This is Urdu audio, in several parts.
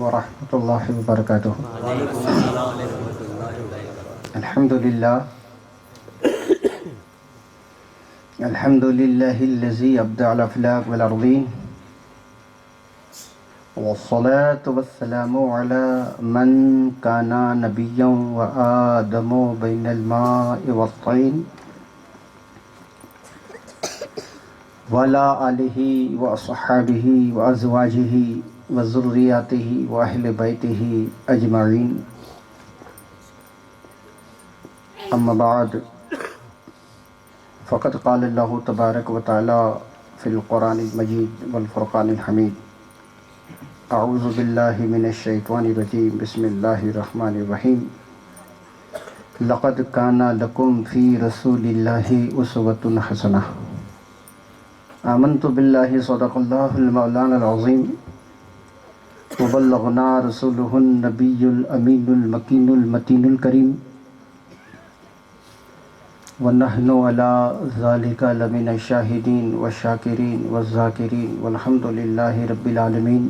ورحمۃ اللہ وبرکاتہ۔ وعلیکم السلام ورحمۃ اللہ وبرکاتہ۔ الحمدللہ الحمدللہ الذی ابدع الافلاک والارضین، والصلاة والسلام علی من کان نبیا وآدم بین الماء والطین، وعلی آلہ واصحابہ وازواجہ وذریاتہ واہل بیتہ اجمعین، اما بعد، فقد قال اللہ تبارک و تعالی فی القرآن المجید والفرقان الحمید، اعوذ باللہ من الشیطان الرجیم، بسم اللہ الرحمن الرحیم، لقد کان لکم فی رسول اللہ اسوۃ حسنہ، آمنت باللہ صدق اللہ المولانا العظیم، وبلغنا رسولہ النبی الامین المکین المتین الکریم، وَنَحْنُ عَلَىٰ ذَلِكَ لَمِنَ الشَّاهِدِينَ وَالشَّاكِرِينَ وَالذَّاكِرِينَ وَالْحَمْدُ لِلَّهِ رَبِّ الْعَالَمِينَ۔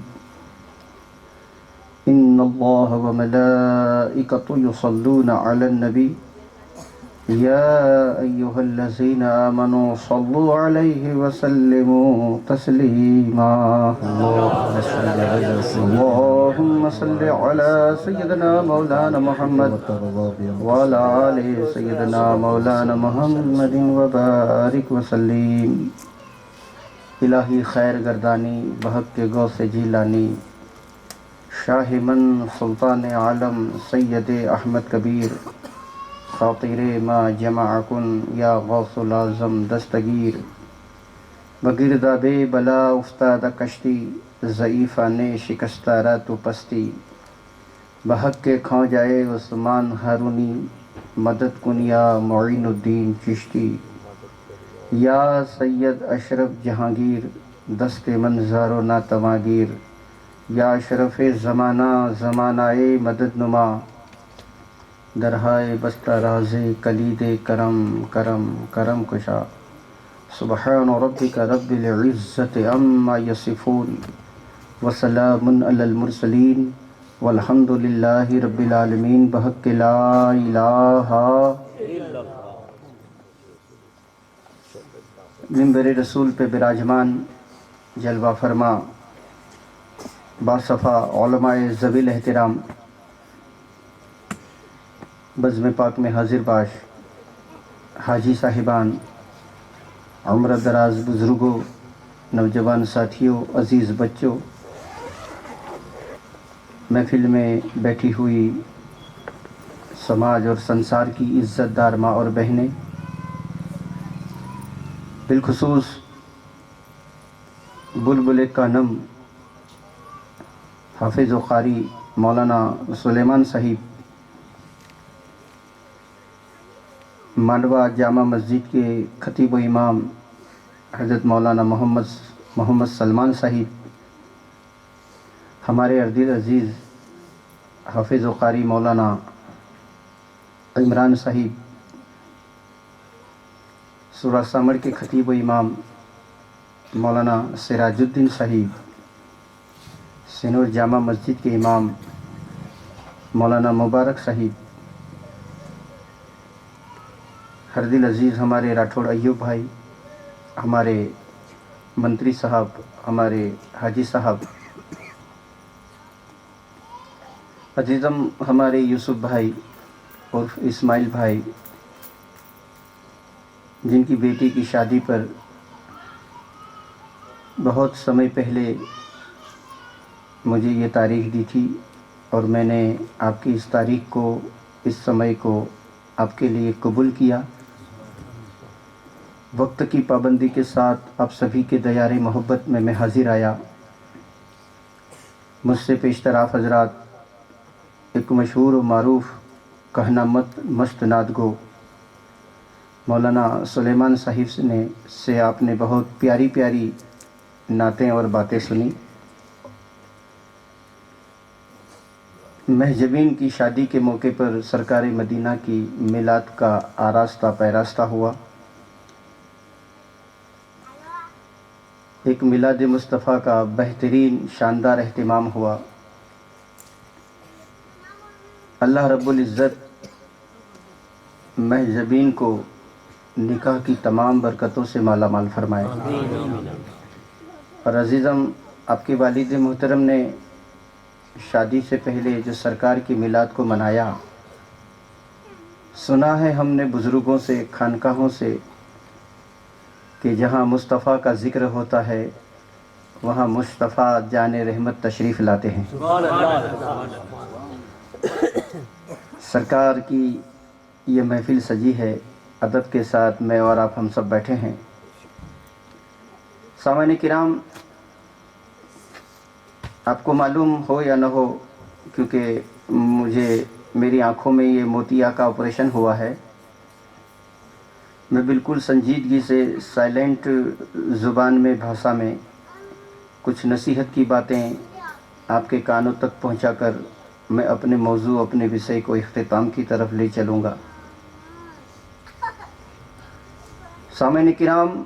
إِنَّ اللَّهَ وَمَلَائِكَتَهُ يُصَلُّونَ عَلَى النَّبِيِّ يَا أَيُّهَا الَّذِينَ آمَنُوا صَلُّوا عَلَيْهِ وَسَلِّمُوا تَسْلِيمًا۔ اللهم صل على سيدنا مولانا محمد وعلى آل سيدنا مولانا محمد وبارك وسلم۔ الہی خیر گردانی بحق کے غوث جیلانی، شاہ من سلطان عالم سید احمد کبیر، خاطر ما جمع کن یا غوث العظم دستگیر، بگرداب بلا افتادہ کشتی، ضعیفہ نے شکستہ رات و پستی، بحق کے کھاں جائے عثمان ہارونی، مدد کن یا معین الدین چشتی، یا سید اشرف جہانگیر، دست منظار و ناتواگیر، یا اشرف زمانہ زمانہ مدد نما، درہائے بستہ راز کلید کرم کرم کرم کشا، سبحان ربک رب العزت عما یصفون، وسلام علی المرسلین، والحمد للہ رب العالمین، بحق لا الہ۔ منبر رسول پہ براجمان جلوہ فرما باصفا علماء ذوی الاحترام، بزم پاک میں حاضر باش حاجی صاحبان، عمر دراز بزرگوں، نوجوان ساتھیوں، عزیز بچوں، محفل میں بیٹھی ہوئی سماج اور سنسار کی عزت دار ماں اور بہنیں، بالخصوص بلبل کانم حافظ و قاری مولانا سلیمان صاحب، مانڈوا جامع مسجد کے خطیب و امام حضرت مولانا محمد سلمان صاحب، ہمارے اردل عزیز حافظ و قاری مولانا عمران صاحب، سورہ سامر کے خطیب و امام مولانا سراج الدین صاحب، سنور جامع مسجد کے امام مولانا مبارک صاحب، ہردل عزیز ہمارے راٹھوڑ ایوب بھائی، ہمارے منتری صاحب، ہمارے حاجی صاحب، عزیزم ہمارے یوسف بھائی اور اسماعیل بھائی، جن کی بیٹی کی شادی پر بہت سمے پہلے مجھے یہ تاریخ دی تھی، اور میں نے آپ کی اس تاریخ کو، اس سمے کو آپ کے لیے قبول کیا۔ وقت کی پابندی کے ساتھ آپ سبھی کے دیار محبت میں حاضر آیا۔ مجھ سے پیشتر آپ حضرات ایک مشہور و معروف کہنا مست نعت گو مولانا سلیمان صاحب سے آپ نے بہت پیاری پیاری نعتیں اور باتیں سنی۔ مہجبین کی شادی کے موقع پر سرکار مدینہ کی میلاد کا آراستہ پیراستہ ہوا، ایک میلاد مصطفیٰ کا بہترین شاندار اہتمام ہوا، اللہ رب العزت محضبین کو نکاح کی تمام برکتوں سے مالا مال فرمائے۔ اور عزیزم، آپ کے والد محترم نے شادی سے پہلے جو سرکار کی میلاد کو منایا، سنا ہے ہم نے بزرگوں سے، خانقاہوں سے، کہ جہاں مصطفیٰ کا ذکر ہوتا ہے وہاں مصطفیٰ جان رحمت تشریف لاتے ہیں۔ سرکار کی یہ محفل سجی ہے، ادب کے ساتھ میں اور آپ ہم سب بیٹھے ہیں۔ سامعین کرام، آپ کو معلوم ہو یا نہ ہو، کیونکہ میری آنکھوں میں یہ موتیا کا آپریشن ہوا ہے، میں بالکل سنجیدگی سے سائلنٹ زبان میں، بھاشا میں کچھ نصیحت کی باتیں آپ کے کانوں تک پہنچا کر میں اپنے موضوع، اپنے وشے کو اختتام کی طرف لے چلوں گا۔ سامعین کرام،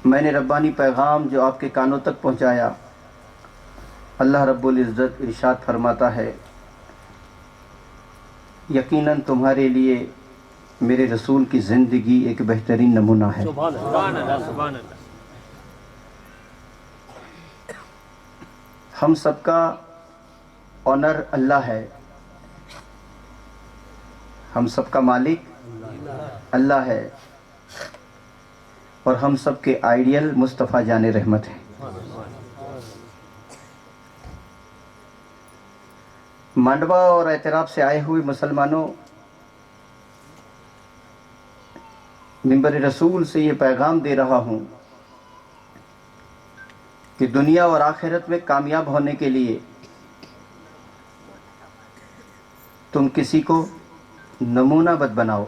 میں نے ربانی پیغام جو آپ کے کانوں تک پہنچایا، اللہ رب العزت ارشاد فرماتا ہے، یقیناً تمہارے لیے میرے رسول کی زندگی ایک بہترین نمونہ ہے۔ سبحان اللہ، سبحان اللہ۔ ہم سب کا آنر اللہ ہے، ہم سب کا مالک اللہ ہے، اور ہم سب کے آئیڈیل مصطفیٰ جان رحمت ہے۔ مانڈوا اور اعتراف سے آئے ہوئے مسلمانوں، منبر رسول سے یہ پیغام دے رہا ہوں کہ دنیا اور آخرت میں کامیاب ہونے کے لیے تم کسی کو نمونہ مت بناؤ۔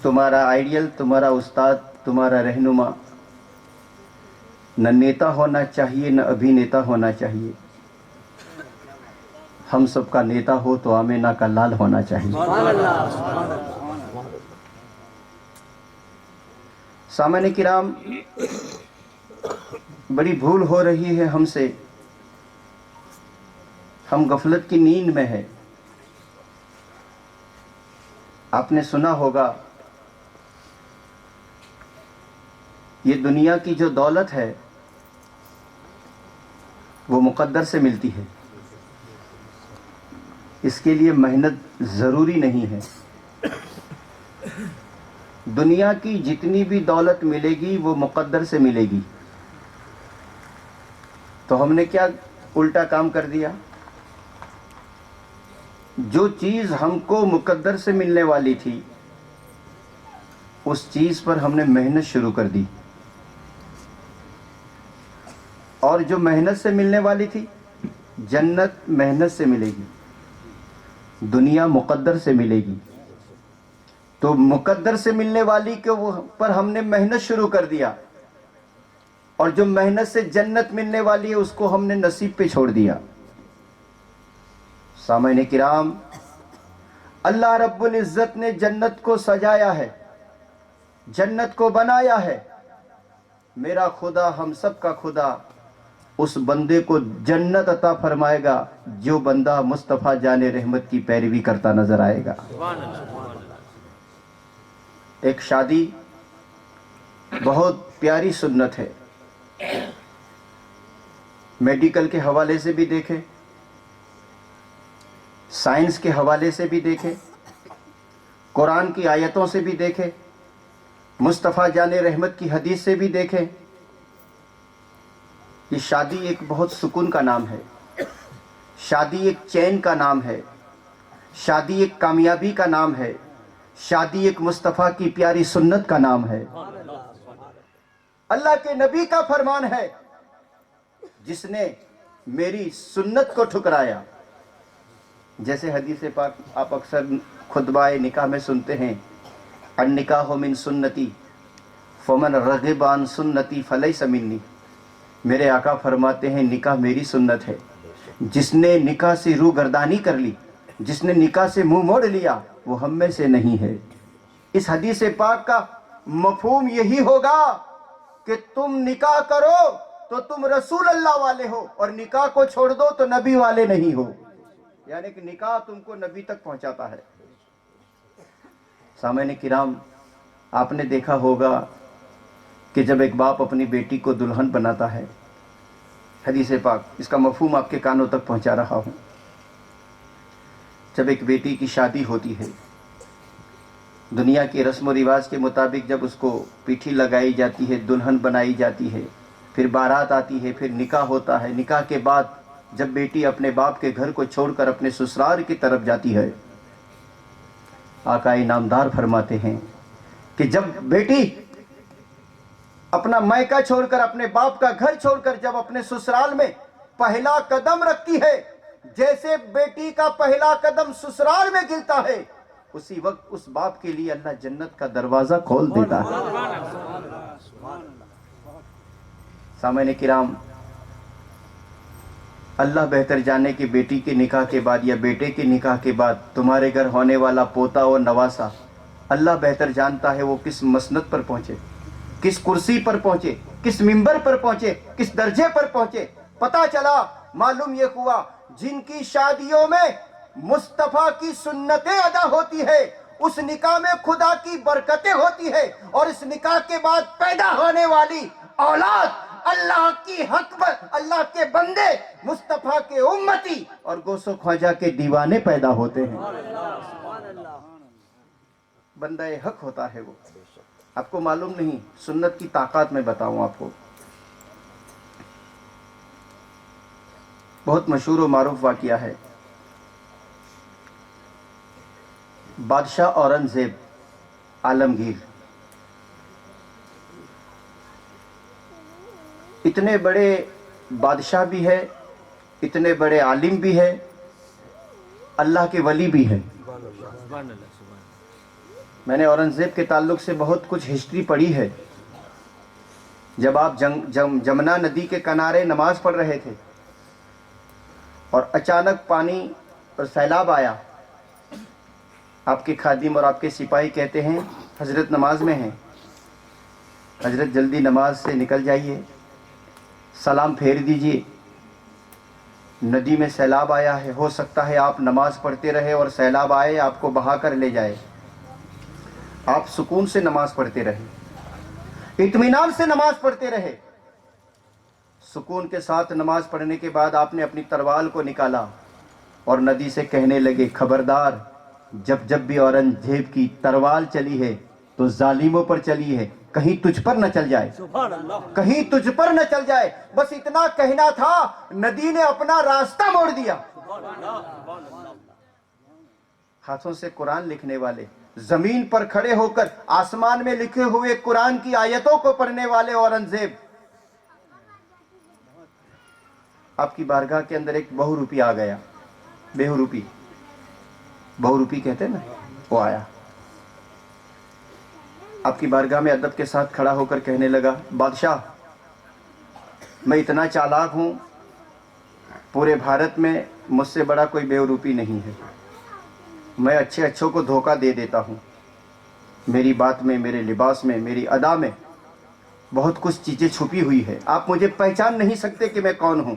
تمہارا آئیڈیل، تمہارا استاد، تمہارا رہنما نہ نیتا ہونا چاہیے، نہ ابھینیتا ہونا چاہیے۔ ہم سب کا نیتا ہو تو آمینہ کا لال ہونا چاہیے۔ سامعین کرام، بڑی بھول ہو رہی ہے ہم سے، ہم غفلت کی نیند میں ہیں۔ آپ نے سنا ہوگا، یہ دنیا کی جو دولت ہے وہ مقدر سے ملتی ہے، اس کے لیے محنت ضروری نہیں ہے۔ دنیا کی جتنی بھی دولت ملے گی وہ مقدر سے ملے گی۔ تو ہم نے کیا الٹا کام کر دیا؟ جو چیز ہم کو مقدر سے ملنے والی تھی، اس چیز پر ہم نے محنت شروع کر دی، اور جو محنت سے ملنے والی تھی، جنت محنت سے ملے گی، دنیا مقدر سے ملے گی۔ تو مقدر سے ملنے والی کے پر ہم نے محنت شروع کر دیا، اور جو محنت سے جنت ملنے والی ہے اس کو ہم نے نصیب پہ چھوڑ دیا۔ سامعین کرام، اللہ رب العزت نے جنت کو سجایا ہے، جنت کو بنایا ہے۔ میرا خدا، ہم سب کا خدا، اس بندے کو جنت عطا فرمائے گا جو بندہ مصطفیٰ جان رحمت کی پیروی کرتا نظر آئے گا۔ ایک شادی بہت پیاری سنت ہے، میڈیکل کے حوالے سے بھی دیکھیں، سائنس کے حوالے سے بھی دیکھیں، قرآن کی آیتوں سے بھی دیکھیں، مصطفیٰ جان رحمت کی حدیث سے بھی دیکھیں۔ یہ شادی ایک بہت سکون کا نام ہے، شادی ایک چین کا نام ہے، شادی ایک کامیابی کا نام ہے، شادی ایک مصطفیٰ کی پیاری سنت کا نام ہے۔ اللہ کے نبی کا فرمان ہے، جس نے میری سنت کو ٹھکرایا، جیسے حدیث پاک آپ اکثر خطبہ نکاح میں سنتے ہیں، النکاح من سنتی فمن رغب عن سنتی فلیس منی۔ میرے آقا فرماتے ہیں نکاح میری سنت ہے، جس نے نکاح سے روح گردانی کر لی، جس نے نکاح سے منہ موڑ لیا، وہ ہم میں سے نہیں ہے۔ اس حدیث پاک کا مفہوم یہی ہوگا کہ تم نکاح کرو تو تم رسول اللہ والے ہو، اور نکاح کو چھوڑ دو تو نبی والے نہیں ہو. یعنی کہ نکاح تم کو نبی تک پہنچاتا ہے. سامعین کرام، آپ نے دیکھا ہوگا کہ جب ایک باپ اپنی بیٹی کو دلہن بناتا ہے، حدیث پاک اس کا مفہوم آپ کے کانوں تک پہنچا رہا ہوں. جب ایک بیٹی کی شادی ہوتی ہے، دنیا کے رسم و رواج کے مطابق جب اس کو پیٹھی لگائی جاتی ہے، دلہن بنائی جاتی ہے، پھر بارات آتی ہے، پھر نکاح ہوتا ہے. نکاح کے بعد جب بیٹی اپنے باپ کے گھر کو چھوڑ کر اپنے سسرال کی طرف جاتی ہے، آقا انعامدار فرماتے ہیں کہ جب بیٹی اپنا میکہ چھوڑ کر، اپنے باپ کا گھر چھوڑ کر جب اپنے سسرال میں پہلا قدم رکھتی ہے، جیسے بیٹی کا پہلا قدم سسرال میں گرتا ہے، اسی وقت اس باپ کے لیے اللہ جنت کا دروازہ کھول دیتا ہے. سامعین کرام، اللہ بہتر جانے کہ بیٹی کے نکاح کے بعد یا بیٹے کے نکاح کے بعد تمہارے گھر ہونے والا پوتا اور نواسا، اللہ بہتر جانتا ہے وہ کس مسند پر پہنچے، کس کرسی پر پہنچے، کس منبر پر پہنچے، کس درجے پر پہنچے. پتا چلا، معلوم یہ ہوا، جن کی شادیوں میں مصطفیٰ کی سنتیں ادا ہوتی ہے، اس نکاح میں خدا کی برکتیں ہوتی ہے، اور اس نکاح کے بعد پیدا ہونے والی اولاد اللہ کی حق پر، اللہ کے بندے، مصطفیٰ کے امتی اور گوسو خواجہ کے دیوانے پیدا ہوتے ہیں. بندہ حق ہوتا ہے وہ. آپ کو معلوم نہیں، سنت کی طاقت میں بتاؤں آپ کو. بہت مشہور و معروف واقعہ ہے. بادشاہ اورنگزیب عالمگیر اتنے بڑے بادشاہ بھی ہے، اتنے بڑے عالم بھی ہے، اللہ کے ولی بھی ہے. میں نے اورنگزیب کے تعلق سے بہت کچھ ہسٹری پڑھی ہے. جب آپ جمنا ندی کے کنارے نماز پڑھ رہے تھے اور اچانک پانی اور سیلاب آیا، آپ کے خادم اور آپ کے سپاہی کہتے ہیں حضرت نماز میں ہیں، حضرت جلدی نماز سے نکل جائیے، سلام پھیر دیجئے، ندی میں سیلاب آیا ہے، ہو سکتا ہے آپ نماز پڑھتے رہے اور سیلاب آئے آپ کو بہا کر لے جائے. آپ سکون سے نماز پڑھتے رہے، اطمینان سے نماز پڑھتے رہے. سکون کے ساتھ نماز پڑھنے کے بعد آپ نے اپنی تروال کو نکالا اور ندی سے کہنے لگے، خبردار، جب بھی اورنگزیب کی تروال چلی ہے تو ظالموں پر چلی ہے، کہیں تجھ پر نہ چل جائے، کہیں تجھ پر نہ چل جائے. بس اتنا کہنا تھا، ندی نے اپنا راستہ موڑ دیا. ہاتھوں سے قرآن لکھنے والے، زمین پر کھڑے ہو کر آسمان میں لکھے ہوئے قرآن کی آیتوں کو پڑھنے والے اورنگزیب، آپ کی بارگاہ کے اندر ایک بہو روپی آ گیا. بہو روپی کہتے ہیں نا، وہ آیا آپ کی بارگاہ میں ادب کے ساتھ کھڑا ہو کر کہنے لگا، بادشاہ، میں اتنا چالاک ہوں، پورے بھارت میں مجھ سے بڑا کوئی بہو روپی نہیں ہے. میں اچھوں کو دھوکہ دے دیتا ہوں. میری بات میں، میرے لباس میں، میری ادا میں بہت کچھ چیزیں چھپی ہوئی ہے، آپ مجھے پہچان نہیں سکتے کہ میں کون ہوں.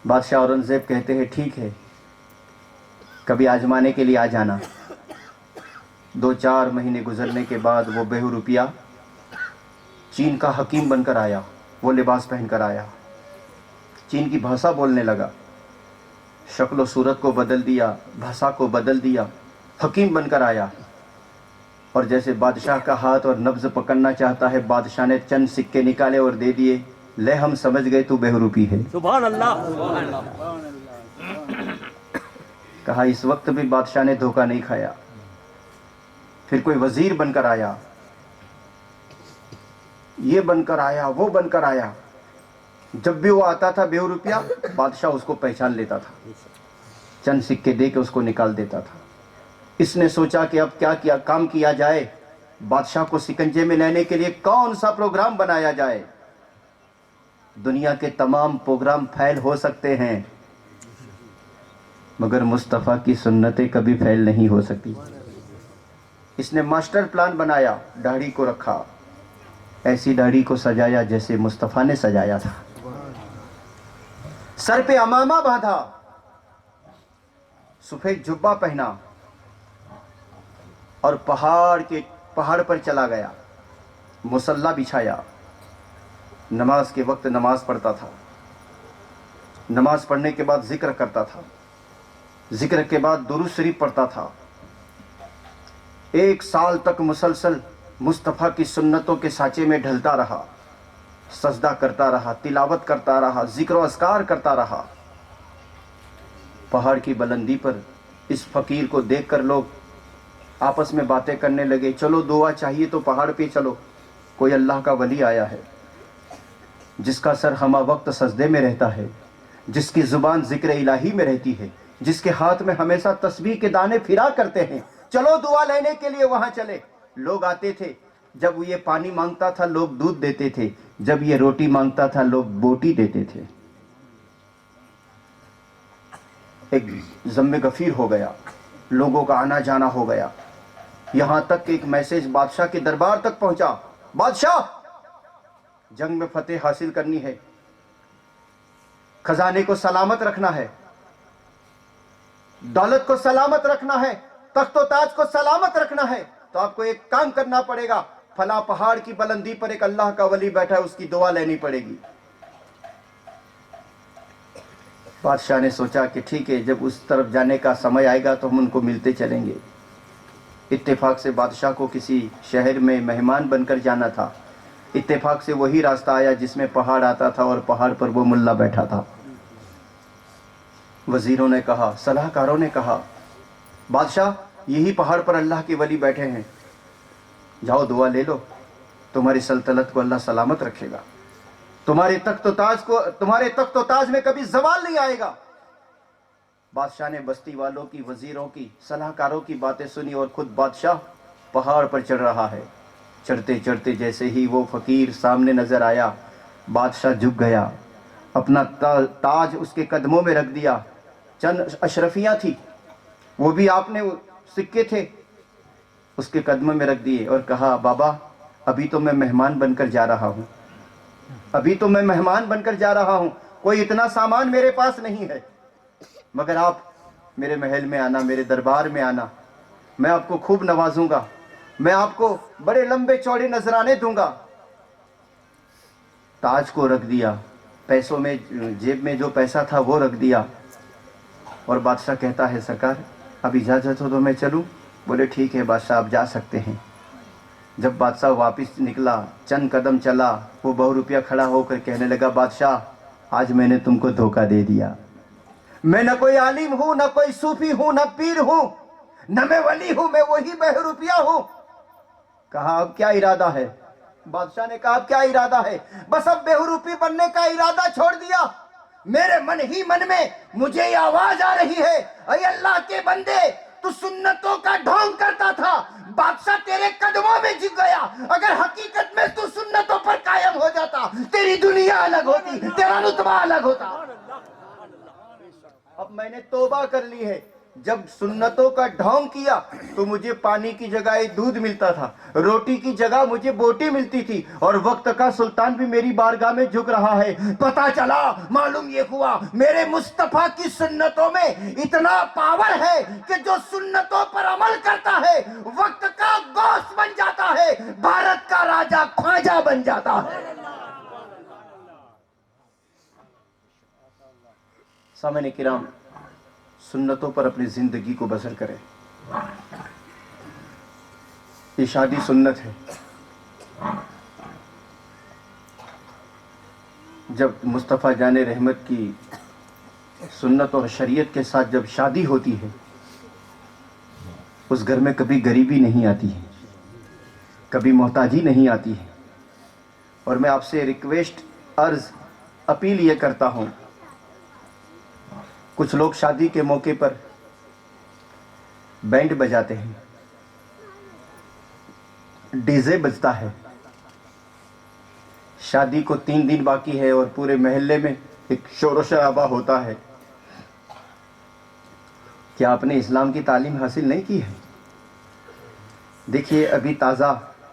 بادشاہ اورنگزیب کہتے ہیں، ٹھیک ہے، کبھی آزمانے کے لیے آ جانا. 2-4 مہینے گزرنے کے بعد وہ بہو روپیہ چین کا حکیم بن کر آیا. وہ لباس پہن کر آیا، چین کی بھاشا بولنے لگا، شکل و صورت کو بدل دیا، بھاشا کو بدل دیا، حکیم بن کر آیا. اور جیسے بادشاہ کا ہاتھ اور نبض پکڑنا چاہتا ہے، بادشاہ نے چند سکے نکالے اور دے دیے. لے، ہم سمجھ گئے تو بہو روپی ہے. سبحان اللہ. کہا اس وقت بھی بادشاہ نے دھوکہ نہیں کھایا. پھر کوئی وزیر بن کر آیا، یہ بن کر آیا، وہ بن کر آیا. جب بھی وہ آتا تھا بہو روپیہ، بادشاہ اس کو پہچان لیتا تھا، چند سکے دے کے اس کو نکال دیتا تھا. اس نے سوچا کہ اب کیا کام کیا جائے، بادشاہ کو سکنجے میں لینے کے لیے کون سا پروگرام بنایا جائے. دنیا کے تمام پروگرام فیل ہو سکتے ہیں مگر مصطفیٰ کی سنتیں کبھی فیل نہیں ہو سکتی. اس نے ماسٹر پلان بنایا، داڑھی کو رکھا، ایسی داڑھی کو سجایا جیسے مصطفیٰ نے سجایا تھا، سر پہ امامہ باندھا، سفید جبہ پہنا اور پہاڑ پر چلا گیا، مصلی بچھایا، نماز کے وقت نماز پڑھتا تھا، نماز پڑھنے کے بعد ذکر کرتا تھا، ذکر کے بعد درود شریف پڑھتا تھا، 1 سال تک مسلسل مصطفیٰ کی سنتوں کے سانچے میں ڈھلتا رہا، سجدہ کرتا رہا، تلاوت کرتا رہا، ذکر و اذکار کرتا رہا۔ پہاڑ کی بلندی پر اس فقیر کو دیکھ کر لوگ آپس میں باتیں کرنے لگے، چلو دعا چاہیے تو پہاڑ پہ چلو، کوئی اللہ کا ولی آیا ہے جس کا سر ہمہ وقت سجدے میں رہتا ہے، جس کی زبان ذکر الہی میں رہتی ہے، جس کے ہاتھ میں ہمیشہ تسبیح کے دانے پھرا کرتے ہیں، چلو دعا لینے کے لیے وہاں چلے۔ لوگ آتے تھے، جب یہ پانی مانگتا تھا لوگ دودھ دیتے تھے، جب یہ روٹی مانگتا تھا لوگ بوٹی دیتے تھے۔ ایک ذم غفیر ہو گیا، لوگوں کا آنا جانا ہو گیا، یہاں تک کہ ایک میسج بادشاہ کے دربار تک پہنچا، بادشاہ جنگ میں فتح حاصل کرنی ہے، خزانے کو سلامت رکھنا ہے، دولت کو سلامت رکھنا ہے، تخت و تاج کو سلامت رکھنا ہے، تو آپ کو ایک کام کرنا پڑے گا، فلاں پہاڑ کی بلندی پر ایک اللہ کا ولی بیٹھا ہے، اس کی دعا لینی پڑے گی۔ بادشاہ نے سوچا کہ ٹھیک ہے، جب اس طرف جانے کا سمے آئے گا تو ہم ان کو ملتے چلیں گے۔ اتفاق سے بادشاہ کو کسی شہر میں مہمان بن کر جانا تھا، اتفاق سے وہی راستہ آیا جس میں پہاڑ آتا تھا اور پہاڑ پر وہ ملا بیٹھا تھا۔ وزیروں نے کہا، صلاح کاروں نے کہا، بادشاہ یہی پہاڑ پر اللہ کے ولی بیٹھے ہیں، جاؤ دعا لے لو، تمہاری سلطنت کو اللہ سلامت رکھے گا، تمہارے تخت و تاج میں کبھی زوال نہیں آئے گا۔ بادشاہ نے بستی والوں کی، وزیروں کی، صلاح کاروں کی باتیں سنی اور خود بادشاہ پہاڑ پر چڑھ رہا ہے۔ چڑھتے چڑھتے جیسے ہی وہ فقیر سامنے نظر آیا، بادشاہ جھک گیا، اپنا تاج اس کے قدموں میں رکھ دیا، چند اشرفیاں تھی وہ بھی آپ نے سکے تھے اس کے قدموں میں رکھ دیے اور کہا، بابا ابھی تو میں مہمان بن کر جا رہا ہوں، ابھی تو میں مہمان بن کر جا رہا ہوں، کوئی اتنا سامان میرے پاس نہیں ہے، مگر آپ میرے محل میں آنا، میرے دربار میں آنا، میں آپ کو خوب نوازوں گا، میں آپ کو بڑے لمبے چوڑے نذرانے دوں گا۔ تاج کو رکھ دیا، پیسوں میں، جیب میں جو پیسہ تھا وہ رکھ دیا، اور بادشاہ کہتا ہے، سرکار اب اجازت ہو تو میں چلوں؟ بولے ٹھیک ہے بادشاہ، آپ جا سکتے ہیں۔ جب بادشاہ واپس نکلا، چند قدم چلا، وہ 100 روپیہ کھڑا ہو کر کہنے لگا، بادشاہ آج میں نے تم کو دھوکہ دے دیا، میں نہ کوئی عالم ہوں، نہ کوئی صوفی ہوں، نہ پیر ہوں، نہ میں ولی ہوں، میں وہی 100 روپیہ ہوں۔ کہا اب کیا ارادہ ہے؟ بادشاہ نے کہا اب کیا ارادہ ہے؟ بس اب 100 روپی بننے کا ارادہ چھوڑ دیا، میرے من ہی من میں مجھے یہ آواز آ رہی ہے، اے اللہ کے بندے تو سنتوں کا ڈھونگ کرتا تھا، بادشاہ تیرے قدموں میں جھک گیا، اگر حقیقت میں تو سنتوں پر قائم ہو جاتا، تیری دنیا الگ ہوتی، تیرا رتبہ الگ ہوتا۔ اب میں نے توبہ کر لی ہے، جب سنتوں کا ڈھونگ کیا تو مجھے پانی کی جگہ دودھ ملتا تھا، روٹی کی جگہ مجھے بوٹی ملتی تھی، اور وقت کا سلطان بھی میری بارگاہ میں جھک رہا ہے۔ پتہ چلا، معلوم یہ ہوا، میرے مصطفیٰ کی سنتوں میں اتنا پاور ہے کہ جو سنتوں پر عمل کرتا ہے وقت کا گوشت بن جاتا ہے، بھارت کا راجہ خواجہ بن جاتا ہے۔ سامعین کرام، سنتوں پر اپنی زندگی کو بسر کریں۔ یہ شادی سنت ہے۔ جب مصطفیٰ جان رحمت کی سنت اور شریعت کے ساتھ جب شادی ہوتی ہے، اس گھر میں کبھی غریبی نہیں آتی ہے، کبھی محتاجی نہیں آتی ہے۔ اور میں آپ سے ریکویسٹ، عرض، اپیل یہ کرتا ہوں، کچھ لوگ شادی کے موقع پر بینڈ بجاتے ہیں، ڈی جے بجتا ہے، شادی کو 3 دن باقی ہے اور پورے محلے میں ایک شور و شرابہ ہوتا ہے۔ کیا آپ نے اسلام کی تعلیم حاصل نہیں کی ہے؟ دیکھیے ابھی تازہ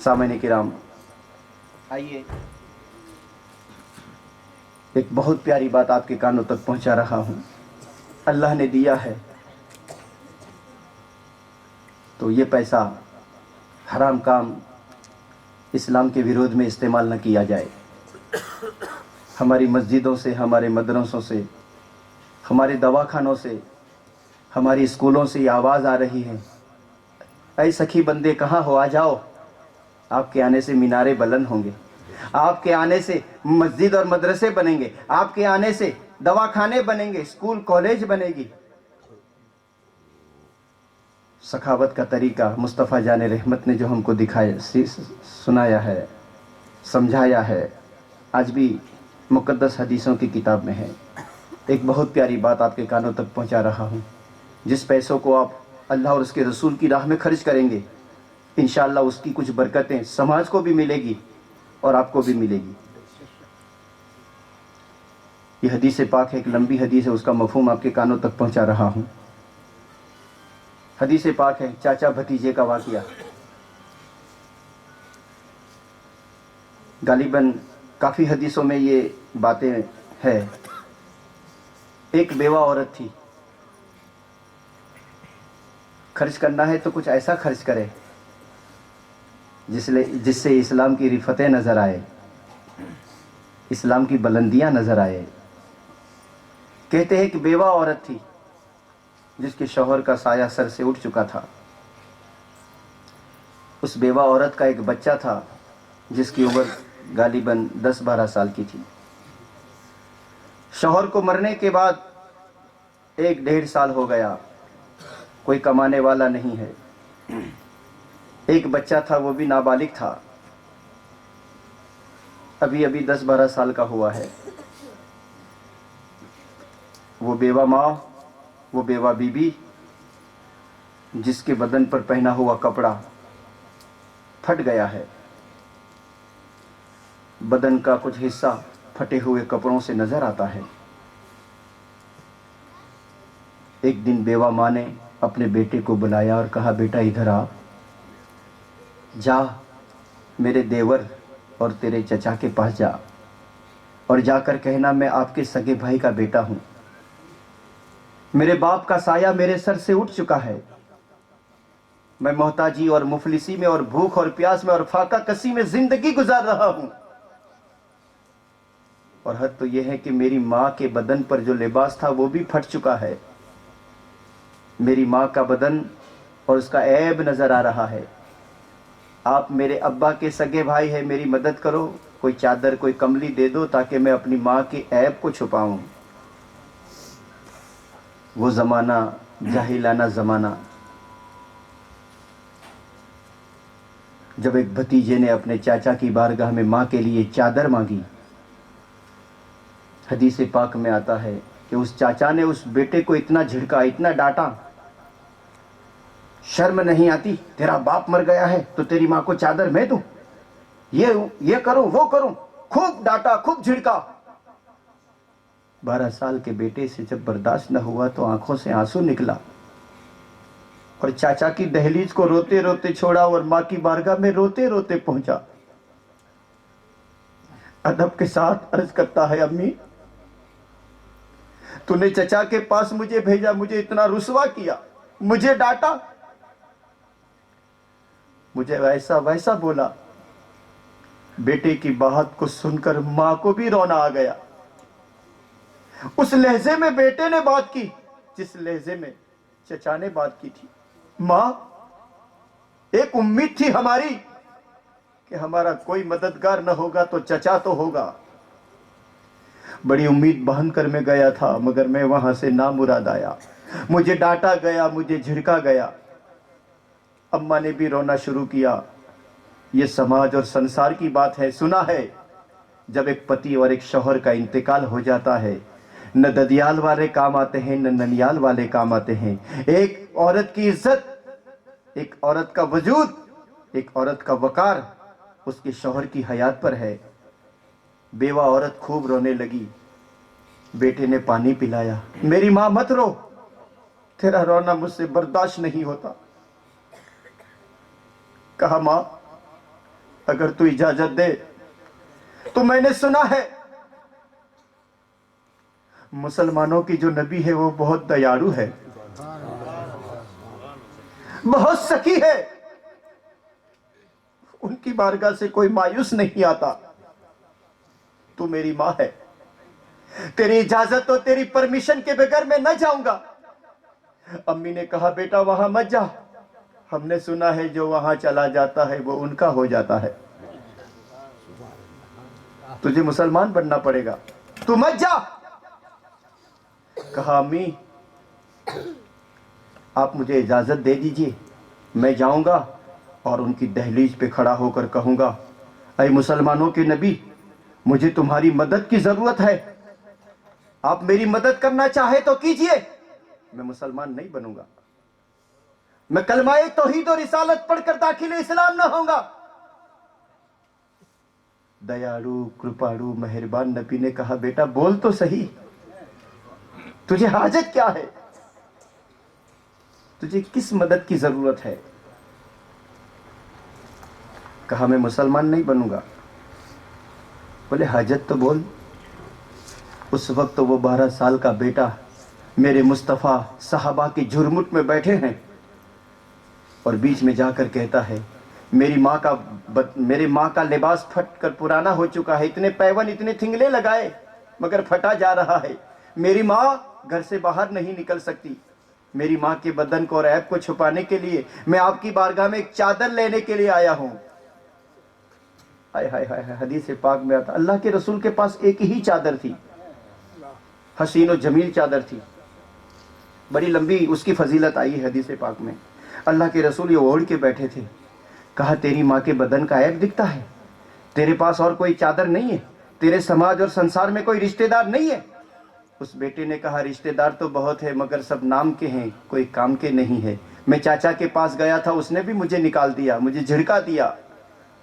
سامعین کرام، آئیے ایک بہت پیاری بات آپ کے کانوں تک پہنچا رہا ہوں۔ اللہ نے دیا ہے تو یہ پیسہ حرام کام، اسلام کے ویرودھ میں استعمال نہ کیا جائے۔ ہماری مسجدوں سے، ہمارے مدرسوں سے، ہمارے دواخانوں سے، ہماری اسکولوں سے یہ آواز آ رہی ہے، اے سخی بندے کہاں ہو، آ جاؤ۔ آپ کے آنے سے مینارے بلند ہوں گے، آپ کے آنے سے مسجد اور مدرسے بنیں گے، آپ کے آنے سے دواخانے بنیں گے، اسکول کالج بنے گی۔ سخاوت کا طریقہ مصطفیٰ جان رحمت نے جو ہم کو دکھایا، سنایا ہے، سمجھایا ہے، آج بھی مقدس حدیثوں کی کتاب میں ہے۔ ایک بہت پیاری بات آپ کے کانوں تک پہنچا رہا ہوں۔ جس پیسوں کو آپ اللہ اور اس کے رسول کی راہ میں خرچ کریں گے، انشاءاللہ اس کی کچھ برکتیں سماج کو بھی ملے گی اور آپ کو بھی ملے گی۔ یہ حدیث پاک ہے، ایک لمبی حدیث ہے، اس کا مفہوم آپ کے کانوں تک پہنچا رہا ہوں۔ حدیث پاک ہے چاچا بھتیجے کا واقعہ۔ غالباً کافی حدیثوں میں یہ باتیں ہے۔ ایک بیوہ عورت تھی، خرچ کرنا ہے تو کچھ ایسا خرچ کرے جس سے اسلام کی رفتیں نظر آئے، اسلام کی بلندیاں نظر آئے۔ کہتے ہیں کہ بیوہ عورت تھی جس کے شوہر کا سایہ سر سے اٹھ چکا تھا۔ اس بیوہ عورت کا ایک بچہ تھا جس کی عمر غالباً 10-12 سال کی تھی۔ شوہر کو مرنے کے بعد 1-1.5 سال ہو گیا، کوئی کمانے والا نہیں ہے۔ ایک بچہ تھا، وہ بھی نابالغ تھا، ابھی 10-12 سال کا ہوا ہے۔ وہ بیوہ ماں، وہ بیوہ بی بی، جس کے بدن پر پہنا ہوا کپڑا پھٹ گیا ہے، بدن کا کچھ حصہ پھٹے ہوئے کپڑوں سے نظر آتا ہے۔ ایک دن بیوہ ماں نے اپنے بیٹے کو بلایا اور کہا، بیٹا ادھر آ، جا میرے دیور اور تیرے چچا کے پاس جا اور جا کر کہنا میں آپ کے سگے بھائی کا بیٹا ہوں، میرے باپ کا سایہ میرے سر سے اٹھ چکا ہے، میں محتاجی اور مفلسی میں اور بھوک اور پیاس میں اور فاقہ کسی میں زندگی گزار رہا ہوں، اور حد تو یہ ہے کہ میری ماں کے بدن پر جو لباس تھا وہ بھی پھٹ چکا ہے، میری ماں کا بدن اور اس کا عیب نظر آ رہا ہے۔ آپ میرے ابا کے سگے بھائی ہیں، میری مدد کرو، کوئی چادر کوئی کملی دے دو تاکہ میں اپنی ماں کے عیب کو چھپاؤں۔ وہ زمانہ جاہلانہ زمانہ، جب ایک بھتیجے نے اپنے چاچا کی بارگاہ میں ماں کے لیے چادر مانگی، حدیث پاک میں آتا ہے کہ اس چاچا نے اس بیٹے کو اتنا جھڑکا، اتنا ڈانٹا، شرم نہیں آتی؟ تیرا باپ مر گیا ہے تو تیری ماں کو چادر میں دوں، یہ کروں وہ کروں، خوب ڈانٹا، خوب جھڑکا۔ 12 سال کے بیٹے سے جب برداشت نہ ہوا تو آنکھوں سے آنسو نکلا اور چاچا کی دہلیز کو روتے روتے چھوڑا اور ماں کی بارگاہ میں روتے روتے پہنچا۔ ادب کے ساتھ عرض کرتا ہے، امی تو نے چچا کے پاس مجھے بھیجا، مجھے اتنا رسوا کیا، مجھے ڈانٹا، مجھے ویسا بولا۔ بیٹے کی بات کو سن کر ماں کو بھی رونا آ گیا۔ اس لہجے میں بیٹے نے بات کی جس لہجے میں چچا نے بات کی تھی۔ ماں، ایک امید تھی ہماری کہ ہمارا کوئی مددگار نہ ہوگا تو چچا تو ہوگا، بڑی امید باندھ کر میں گیا تھا، مگر میں وہاں سے نامراد آیا، مجھے ڈانٹا گیا، مجھے جھڑکا گیا۔ اماں نے بھی رونا شروع کیا۔ یہ سماج اور سنسار کی بات ہے، سنا ہے جب ایک پتی اور ایک شوہر کا انتقال ہو جاتا ہے، نہ ددیال والے کام آتے ہیں نہ ننیال والے کام آتے ہیں۔ ایک عورت کی عزت، ایک عورت کا وجود، ایک عورت کا وقار اس کے شوہر کی حیات پر ہے۔ بیوہ عورت خوب رونے لگی، بیٹے نے پانی پلایا، میری ماں مت رو، تیرا رونا مجھ سے برداشت نہیں ہوتا۔ کہا، ماں اگر تو اجازت دے تو میں نے سنا ہے مسلمانوں کی جو نبی ہے وہ بہت دیالو ہے، بہت سخی ہے، ان کی بارگاہ سے کوئی مایوس نہیں آتا۔ تو میری ماں ہے، تیری اجازت اور تیری پرمیشن کے بغیر میں نہ جاؤں گا۔ امی نے کہا بیٹا وہاں مت جا، ہم نے سنا ہے جو وہاں چلا جاتا ہے وہ ان کا ہو جاتا ہے، تجھے مسلمان بننا پڑے گا، تو مت جا۔ کہا امی آپ مجھے اجازت دے دیجئے، میں جاؤں گا اور ان کی دہلیز پہ کھڑا ہو کر کہوں گا اے مسلمانوں کے نبی، مجھے تمہاری مدد کی ضرورت ہے، آپ میری مدد کرنا چاہے تو کیجئے، میں مسلمان نہیں بنوں گا، میں کلمہ توحید و رسالت پڑھ کر داخل اسلام نہ ہوں گا۔ دیالو کرپاڑو مہربان نبی نے کہا بیٹا بول تو صحیح، تجھے حاجت کیا ہے، تجھے کس مدد کی ضرورت ہے؟ کہا میں مسلمان نہیں بنوں گا۔ بولے حاجت تو بول۔ اس وقت وہ 12 سال کا بیٹا میرے مصطفیٰ صحابہ کے جھرمٹ میں بیٹھے ہیں اور بیچ میں جا کر کہتا ہے میری ماں کا لباس پھٹ کر پرانا ہو چکا ہے، اتنے پیون اتنے تھنگلے لگائے مگر پھٹا جا رہا ہے، میری ماں گھر سے باہر نہیں نکل سکتی، میری ماں کے بدن کو اور عیب کو چھپانے کے لیے میں آپ کی بارگاہ میں ایک چادر لینے کے لیے آیا ہوں۔ ہائے ہائے ہائے، حدیث پاک میں آتا اللہ کے رسول کے پاس ایک ہی چادر تھی، حسین و جمیل چادر تھی، بڑی لمبی اس کی فضیلت آئی ہے حدیث پاک میں۔ اللہ کے رسول یہ اوڑھ کے بیٹھے تھے، کہا تیری ماں کے بدن کا عیب دکھتا ہے، تیرے پاس اور کوئی چادر نہیں ہے، تیرے سماج اور سنسار میں کوئی رشتہ دار نہیں ہے؟ اس بیٹے نے کہا رشتہ دار تو بہت ہے مگر سب نام کے ہیں، کوئی کام کے نہیں ہے، میں چاچا کے پاس گیا تھا، اس نے بھی مجھے نکال دیا، مجھے جھڑکا دیا،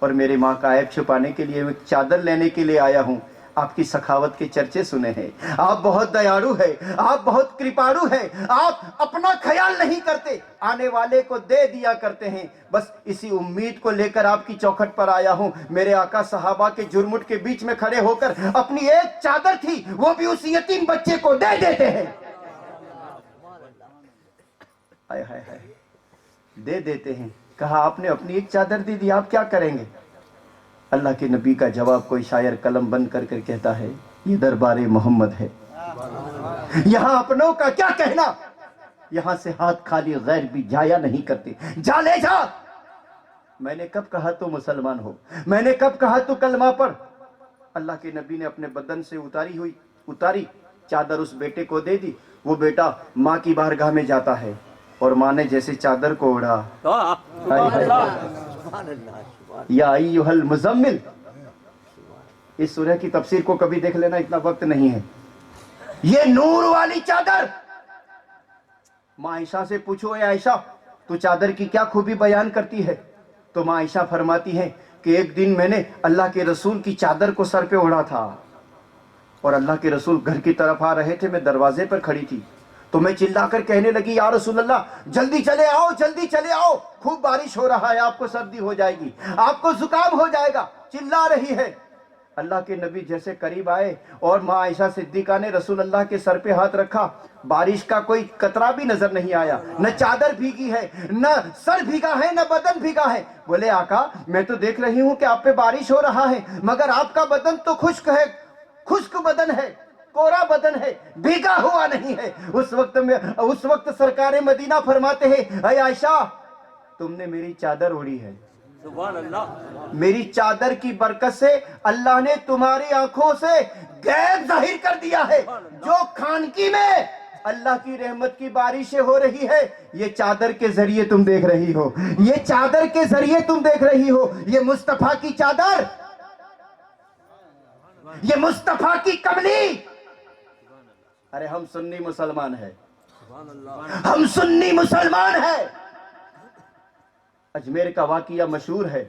اور میرے ماں کا عیب چھپانے کے لیے میں چادر لینے کے لیے آیا ہوں۔ آپ کی سخاوت کے چرچے سنے ہیں، آپ بہت دیالو ہے، آپ بہت کرپاڑو ہے، آپ اپنا خیال نہیں کرتے، آنے والے کو دے دیا کرتے ہیں، بس اسی امید کو لے کر آپ کی چوکھٹ پر آیا ہوں۔ میرے آقا صحابہ کے جھرمٹ کے بیچ میں کھڑے ہو کر اپنی ایک چادر تھی وہ بھی اس یتیم بچے کو دے دیتے ہیں، ہائے ہائے ہائے، دے دیتے ہیں۔ کہا آپ نے اپنی ایک چادر دے دی، آپ کیا کریں گے؟ اللہ کے نبی کا جواب کوئی شاعر قلم بند کر کر کہتا ہے یہ دربار محمد ہے، یہاں اپنوں کا کیا کہنا، یہاں سے ہاتھ خالی غیر بھی جایا نہیں کرتے، جا لے جا۔ میں نے کب کہا تو مسلمان ہو، میں نے کب کہا تو کلمہ پڑھ؟ اللہ کے نبی نے اپنے بدن سے اتاری چادر اس بیٹے کو دے دی، وہ بیٹا ماں کی بارگاہ میں جاتا ہے اور ماں نے جیسے چادر کو اڑا، یا ایھا المزمل، اس سورہ کی تفسیر کو کبھی دیکھ لینا، اتنا وقت نہیں ہے، یہ نور والی چادر۔ ماں عائشہ سے پوچھو اے عائشہ تو چادر کی کیا خوبی بیان کرتی ہے؟ تو ماں عائشہ فرماتی ہے کہ ایک دن میں نے اللہ کے رسول کی چادر کو سر پہ اڑا تھا اور اللہ کے رسول گھر کی طرف آ رہے تھے، میں دروازے پر کھڑی تھی تو میں چلا کر کہنے لگی یا رسول اللہ جلدی چلے آؤ، جلدی چلے آؤ، خوب بارش ہو رہا ہے، آپ کو سردی ہو جائے گی، آپ کو زکام ہو جائے گا، چلا رہی ہے۔ اللہ کے نبی جیسے قریب آئے اور ماں عائشہ صدیقہ نے رسول اللہ کے سر پہ ہاتھ رکھا، بارش کا کوئی قطرہ بھی نظر نہیں آیا، نہ چادر بھیگی ہے، نہ سر بھیگا ہے، نہ بدن بھیگا ہے۔ بولے آقا میں تو دیکھ رہی ہوں کہ آپ پہ بارش ہو رہا ہے مگر آپ کا بدن تو خشک ہے، خشک بدن ہے، کورا بدن ہے، بھیگا ہوا نہیں ہے۔ اس وقت سرکار مدینہ فرماتے ہیں اے عائشہ تم نے میری چادر اوڑھی ہے، سبحان اللہ، میری چادر کی برکت سے اللہ نے تمہاری آنکھوں سے غیب ظاہر کر دیا ہے، جو خانقی میں اللہ کی رحمت کی بارشیں ہو رہی ہے یہ چادر کے ذریعے تم دیکھ رہی ہو، یہ چادر کے ذریعے تم دیکھ رہی ہو، یہ مصطفیٰ کی چادر، یہ مصطفیٰ کی کملی۔ ارے ہم سنی مسلمان ہیں، ہم سنی مسلمان ہیں۔ اجمیر کا واقعہ مشہور ہے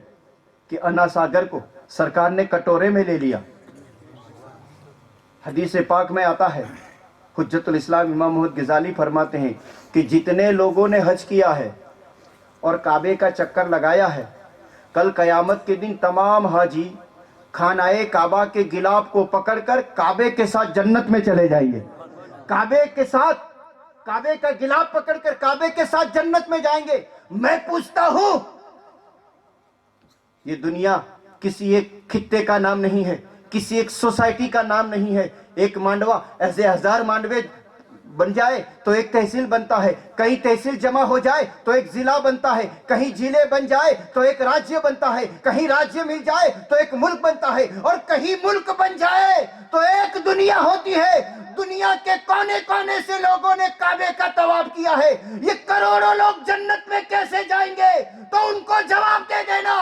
کہ انا ساگر کو سرکار نے کٹورے میں لے لیا، حدیث پاک میں آتا ہے، حجت الاسلام امام محمد غزالی فرماتے ہیں کہ جتنے لوگوں نے حج کیا ہے اور کعبے کا چکر لگایا ہے کل قیامت کے دن تمام حاجی خانہ کعبہ کے گلاب کو پکڑ کر کعبے کے ساتھ جنت میں چلے جائیں گے. کعبے کے ساتھ، کعبے کا گلاب پکڑ کر کعبے کے ساتھ جنت میں جائیں گے. میں پوچھتا ہوں، یہ دنیا کسی ایک خطے کا نام نہیں ہے، کسی ایک سوسائٹی کا نام نہیں ہے. ایک مانڈوا ایسے 1000 مانڈوے بن جائے تو ایک تحصیل بنتا ہے، کہیں تحصیل جمع ہو جائے تو ایک ضلع بنتا ہے، کہیں ضلع بن جائے تو ایک راجیہ بنتا ہے، کہیں راجیہ مل جائے تو ایک ملک بنتا ہے، اور کہیں ملک بن جائے تو ایک دنیا ہوتی ہے. دنیا کے کونے کونے سے لوگوں نے کعبے کا طواف کیا ہے. یہ کروڑوں لوگ جنت میں کیسے جائیں گے؟ تو ان کو جواب دے دینا.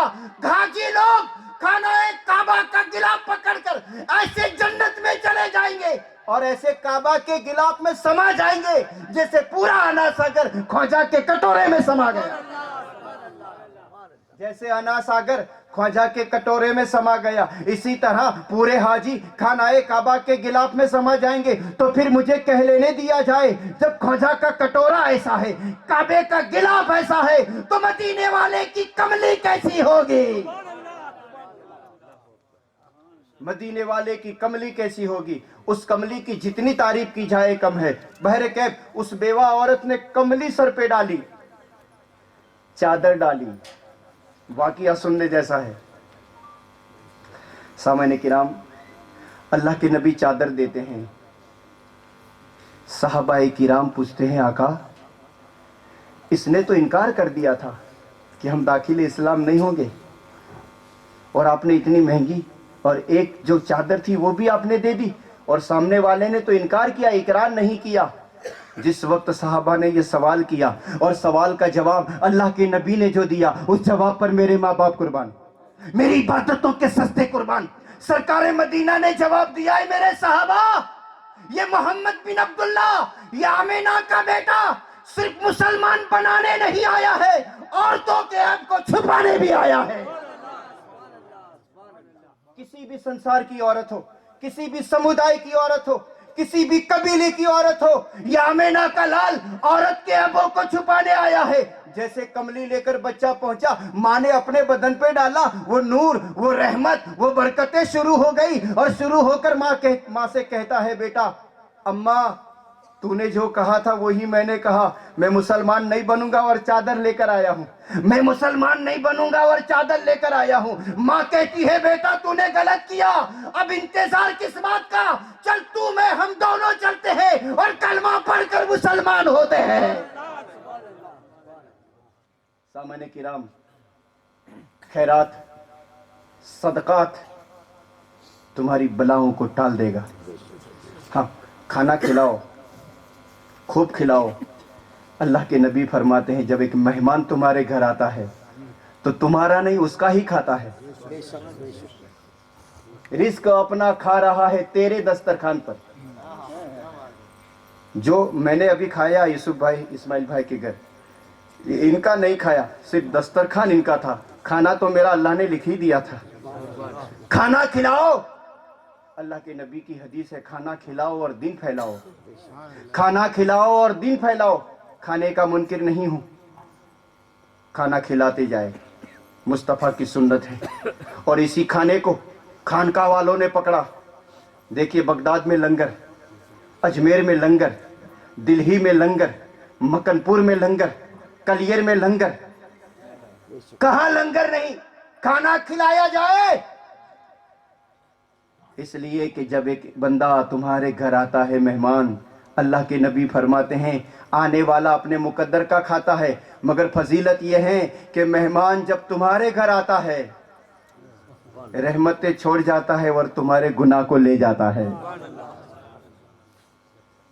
حاجی لوگ خانہ کعبہ کا گلاب پکڑ کر ایسے جنت میں چلے جائیں گے اور ایسے کعبہ کے گلاب میں سما جائیں گے جیسے پورا انا ساگر خواجہ کے کٹورے میں سما گیا. جیسے انا ساگر خواجہ کے کٹورے میں سما گیا، اسی طرح پورے حاجی خانہ کعبہ کے گلاب میں سما جائیں گے. تو پھر مجھے کہہ لینے دیا جائے، جب خواجہ کا کٹورا ایسا ہے، کعبے کا گلاب ایسا ہے، تو مدینے والے کی کملی کیسی ہوگی؟ مدینے والے کی کملی کیسی ہوگی؟ اس کملی کی جتنی تعریف کی جائے کم ہے. بہرکیف اس بیوہ عورت نے کملی سر پہ ڈالی، چادر ڈالی. واقعہ سننے جیسا ہے. سامعین کرام، اللہ کے نبی چادر دیتے ہیں. صحابہ کرام پوچھتے ہیں، آقا اس نے تو انکار کر دیا تھا کہ ہم داخل اسلام نہیں ہوں گے، اور آپ نے اتنی مہنگی اور ایک جو چادر تھی وہ بھی آپ نے دے دی، اور سامنے والے نے تو انکار کیا، اقرار نہیں کیا. جس وقت صحابہ نے یہ سوال کیا اور سوال کا جواب اللہ کے نبی نے جو دیا، اس جواب پر میرے ماں باپ قربان، میری عبادتوں کے سجدے قربان. سرکار مدینہ نے جواب دیا ہے، میرے صحابہ، یہ محمد بن عبداللہ، یہ آمینہ کا بیٹا صرف مسلمان بنانے نہیں آیا ہے، عورتوں کے عیب کو چھپانے بھی آیا ہے. کسی بھی سنسار کی عورت ہو، کسی بھی سمودائے کی عورت ہو، کسی بھی قبیلے کی عورت ہو، یہ آمینہ کا لال عورت کے عیبوں کو چھپانے آیا ہے. جیسے کملی لے کر بچہ پہنچا، ماں نے اپنے بدن پہ ڈالا، وہ نور، وہ رحمت، وہ برکتیں شروع ہو گئی، اور شروع ہو کر ماں سے کہتا ہے، بیٹا، اماں تو نے جو کہا تھا وہی میں نے کہا، میں مسلمان نہیں بنوں گا اور چادر لے کر آیا ہوں. میں مسلمان نہیں بنوں گا اور چادر لے کر آیا ہوں. ماں کہتی ہے، بیٹا تو نے غلط کیا، اب انتظار کس بات کا؟ چل تو میں ہم دونوں چلتے ہیں اور کلمہ پڑھ کر مسلمان ہوتے ہیں. سامعین کرام، خیرات، صدقات تمہاری بلاؤں کو ٹال دے گا. ہاں، کھانا کھلاؤ، خوب کھلاؤ. اللہ کے نبی فرماتے ہیں، جب ایک مہمان تمہارے گھر آتا ہے تو تمہارا نہیں اس کا ہی کھاتا ہے. رزق اپنا کھا رہا ہے تیرے دسترخوان پر. جو میں نے ابھی کھایا یوسف بھائی، اسماعیل بھائی کے گھر، ان کا نہیں کھایا، صرف دسترخوان ان کا تھا. کھانا تو میرا اللہ نے لکھ ہی دیا تھا. کھانا کھلاؤ. اللہ کے نبی کی حدیث ہے، کھانا کھلاؤ اور دین پھیلاؤ. کھانا کھلاؤ اور دین پھیلاؤ. کھانے کا منکر نہیں ہوں، کھانا کھلاتے جائے، مصطفیٰ کی سنت ہے. اور اسی کھانے کو خانقاہ والوں نے پکڑا. دیکھیے، بغداد میں لنگر، اجمیر میں لنگر، دلہی میں لنگر، مکن پور میں لنگر، کلیر میں لنگر. کہاں لنگر نہیں؟ کھانا کھلایا جائے. اس لیے کہ جب ایک بندہ تمہارے گھر آتا ہے، مہمان، اللہ کے نبی فرماتے ہیں، آنے والا اپنے مقدر کا کھاتا ہے، مگر فضیلت یہ ہے کہ مہمان جب تمہارے گھر آتا ہے رحمتیں چھوڑ جاتا ہے اور تمہارے گناہ کو لے جاتا ہے.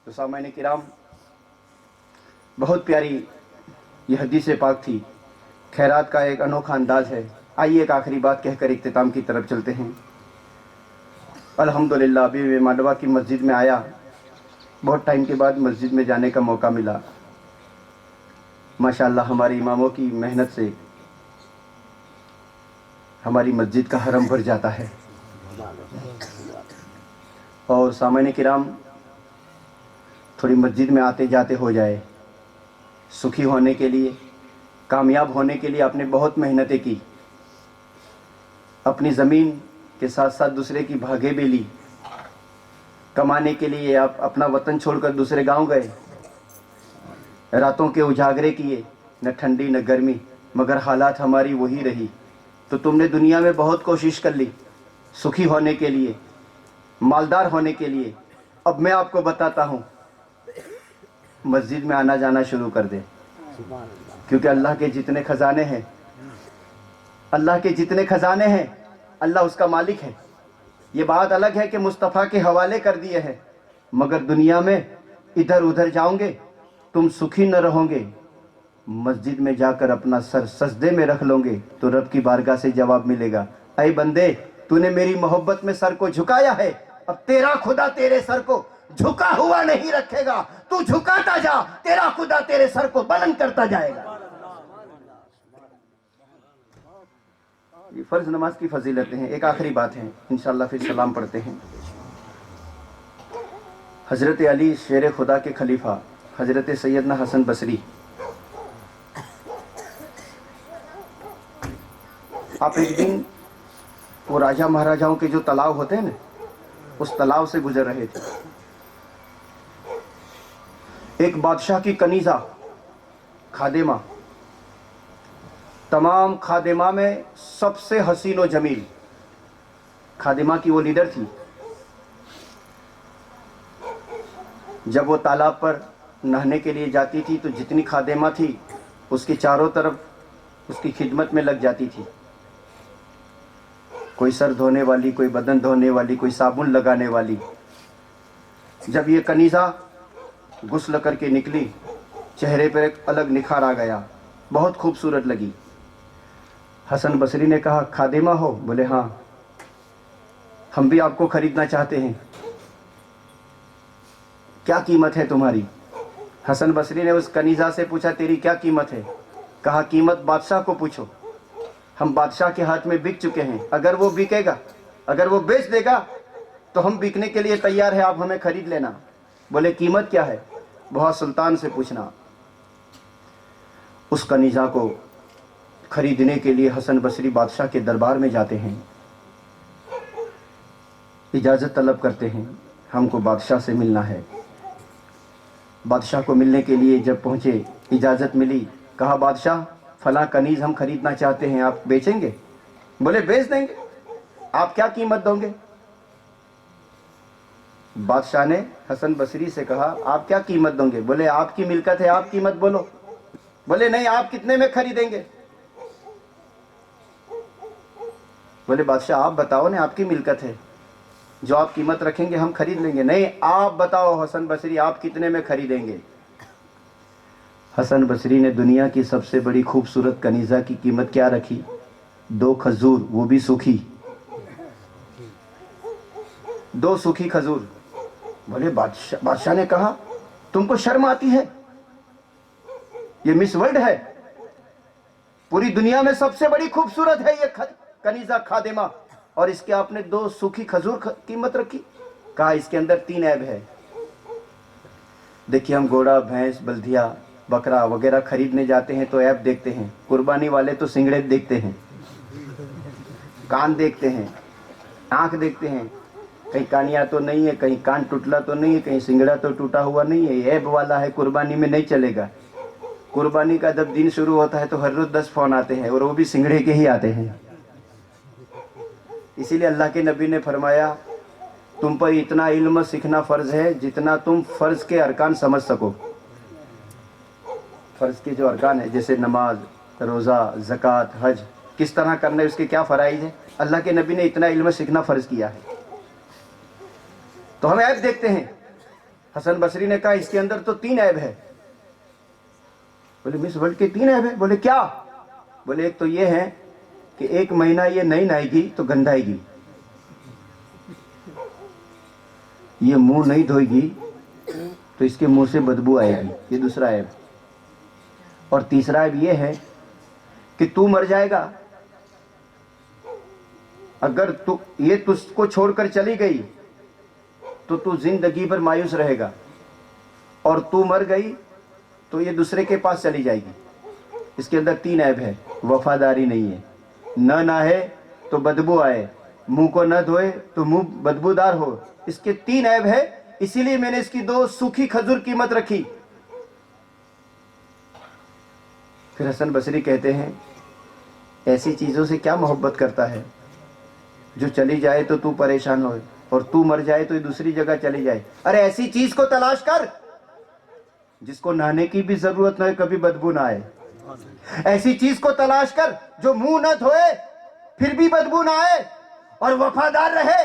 تو سامعین کرام، بہت پیاری یہ حدیث پاک تھی. خیرات کا ایک انوکھا انداز ہے. آئیے ایک آخری بات کہہ کر اختتام کی طرف چلتے ہیں. الحمدللہ ابھی میں مانڈوا کی مسجد میں آیا، بہت ٹائم کے بعد مسجد میں جانے کا موقع ملا. ماشاءاللہ ہمارے اماموں کی محنت سے ہماری مسجد کا حرم بھر جاتا ہے. اور سامعین کرام، تھوڑی مسجد میں آتے جاتے ہو جائے. سکھی ہونے کے لیے، کامیاب ہونے کے لیے آپ نے بہت محنتیں کی. اپنی زمین کے ساتھ ساتھ دوسرے کی بھاگے بھی لی. کمانے کے لیے آپ اپنا وطن چھوڑ کر دوسرے گاؤں گئے, راتوں کے اجاگرے کیے, نہ ٹھنڈی نہ گرمی, مگر حالات ہماری وہی رہی. تو تم نے دنیا میں بہت کوشش کر لی سکھی ہونے کے لیے, مالدار ہونے کے لیے. اب میں آپ کو بتاتا ہوں, مسجد میں آنا جانا شروع کر دے, کیونکہ اللہ کے جتنے خزانے ہیں, اللہ کے جتنے خزانے ہیں, اللہ اس کا مالک ہے. یہ بات الگ ہے کہ مصطفیٰ کے حوالے کر دیے ہیں, مگر دنیا میں ادھر ادھر جاؤں گے, تم سکھی نہ رہو گے. مسجد میں جا کر اپنا سر سجدے میں رکھ لو گے تو رب کی بارگاہ سے جواب ملے گا, اے بندے تو نے میری محبت میں سر کو جھکایا ہے, اب تیرا خدا تیرے سر کو جھکا ہوا نہیں رکھے گا, تو جھکاتا جا, تیرا خدا تیرے سر کو بلند کرتا جائے گا. یہ فرض نماز کی فضیلتیں ہیں. ایک آخری بات ہے, انشاءاللہ پھر سلام پڑھتے ہیں. حضرت علی شیر خدا کے خلیفہ حضرت سیدنا حسن بصری, آپ ایک دن وہ راجہ مہاراجاؤں کے جو تلاؤ ہوتے ہیں نا, اس تلاؤ سے گزر رہے تھے. ایک بادشاہ کی کنیزہ خادمہ, تمام خادمہ میں سب سے حسین و جمیل خادمہ کی وہ لیڈر تھی. جب وہ تالاب پر نہانے کے لیے جاتی تھی تو جتنی خادمہ تھی اس کے چاروں طرف اس کی خدمت میں لگ جاتی تھی. کوئی سر دھونے والی, کوئی بدن دھونے والی, کوئی صابن لگانے والی. جب یہ کنیزہ غسل کر کے نکلی, چہرے پر ایک الگ نکھار آ گیا, بہت خوبصورت لگی. حسن بصری نے کہا, خادمہ ہو؟ بولے ہاں. ہم بھی آپ کو خریدنا چاہتے ہیں, کیا قیمت ہے تمہاری؟ حسن بصری نے اس کنیزہ سے پوچھا, تیری کیا قیمت ہے؟ کہا, قیمت بادشاہ کو پوچھو, ہم بادشاہ کے ہاتھ میں بک چکے ہیں. اگر وہ بکے گا, اگر وہ بیچ دے گا تو ہم بکنے کے لیے تیار ہیں, آپ ہمیں خرید لینا. بولے قیمت کیا ہے؟ بہت سلطان سے پوچھنا. اس کنیزہ کو خریدنے کے لیے حسن بصری بادشاہ کے دربار میں جاتے ہیں, اجازت طلب کرتے ہیں, ہم کو بادشاہ سے ملنا ہے. بادشاہ کو ملنے کے لیے جب پہنچے, اجازت ملی. کہا, بادشاہ فلاں کنیز ہم خریدنا چاہتے ہیں, آپ بیچیں گے؟ بولے بیچ دیں گے. آپ کیا قیمت دو گے؟ بادشاہ نے حسن بصری سے کہا, آپ کیا قیمت دو گے؟ بولے آپ کی ملکت ہے, آپ قیمت بولو. بولے نہیں, آپ کتنے میں خریدیں گے؟ بولے بادشاہ آپ بتاؤ نا, آپ کی ملکت ہے, جو آپ قیمت رکھیں گے ہم خرید لیں گے. نہیں, آپ بتاؤ حسن بصری, آپ کتنے میں خریدیں گے؟ حسن بصری نے دنیا کی سب سے بڑی خوبصورت کنیزہ کی قیمت کیا رکھی؟ 2 کھجور, وہ بھی سوکھی, 2 سوکھی کھجور. بولے بادشاہ نے کہا, تم کو شرم آتی ہے؟ یہ مس ورلڈ ہے, پوری دنیا میں سب سے بڑی خوبصورت ہے یہ کنیزہ خادمہ, اور اس کے آپ نے 2 سوکھی کھجور قیمت رکھی. کہا, اس کے اندر 3 عیب ہے. دیکھیے, ہم گھوڑا, بھینس, بلدیا, بکرا وغیرہ خریدنے جاتے ہیں تو عیب دیکھتے ہیں. قربانی والے تو سنگڑے دیکھتے ہیں, کان دیکھتے ہیں, آنکھ دیکھتے ہیں, کہیں کانیاں تو نہیں ہے, کہیں کان ٹوٹلا تو نہیں ہے, کہیں سنگڑا تو ٹوٹا ہوا نہیں ہے, عیب والا ہے, قربانی میں نہیں چلے گا. قربانی کا جب دن شروع ہوتا ہے تو ہر روز 10 فون آتے ہیں, اور وہ بھی سنگڑے کے ہی آتے ہیں. اسی لیے اللہ کے نبی نے فرمایا, تم پر اتنا علم سیکھنا فرض ہے جتنا تم فرض کے ارکان سمجھ سکو. فرض کے جو ارکان ہیں جیسے نماز, روزہ, زکوٰۃ, حج, کس طرح کرنا ہے, اس کے کیا فرائض ہیں, اللہ کے نبی نے اتنا علم سیکھنا فرض کیا ہے. تو ہم عیب دیکھتے ہیں. حسن بصری نے کہا, اس کے اندر تو 3 عیب ہے. بولے مس ورلڈ کے 3 عیب ہے؟ بولے کیا؟ بولے ایک تو یہ ہے کہ 1 مہینہ یہ نہیں نہائے گی تو گندائے گی, یہ منہ نہیں دھوئے گی تو اس کے منہ سے بدبو آئے گی, یہ دوسرا عیب. اور تیسرا عیب یہ ہے کہ تو مر جائے گا, اگر تو یہ تجھ کو چھوڑ کر چلی گئی تو تو زندگی بھر مایوس رہے گا, اور تو مر گئی تو یہ دوسرے کے پاس چلی جائے گی. اس کے اندر 3 عیب ہے. وفاداری نہیں ہے, نہ نہائے تو بدبو آئے، منہ کو نہ دھوئے تو منہ بدبودار ہو. اس کے 3 عیب ہے، اسی لیے میں نے اس کی 2 سوکھی کھجور قیمت رکھی. پھر حسن بصری کہتے ہیں ایسی چیزوں سے کیا محبت کرتا ہے جو چلی جائے تو تو پریشان ہوئے اور تو مر جائے تو دوسری جگہ چلی جائے. ارے ایسی چیز کو تلاش کر جس کو نہانے کی بھی ضرورت نہ ہو، کبھی بدبو نہ آئے. ایسی چیز کو تلاش کر جو منہ نہ دھوئے پھر بھی بدبو نہ آئے اور وفادار رہے.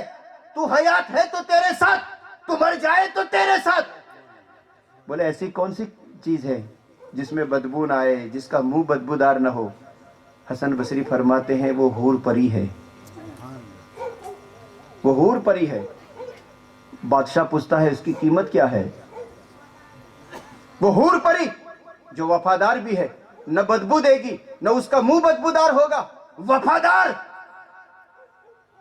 تو حیات ہے تو تیرے ساتھ، تو مر جائے تو تیرے ساتھ. بولے ایسی کون سی چیز ہے جس میں بدبو نہ آئے، جس کا منہ بدبودار نہ ہو؟ حسن بصری فرماتے ہیں وہ حور پری ہے. وہ حور پری ہے. بادشاہ پوچھتا ہے اس کی قیمت کیا ہے؟ وہ حور پری جو وفادار بھی ہے، نہ بدبو دے گی نہ اس کا منہ بدبودار ہوگا، وفادار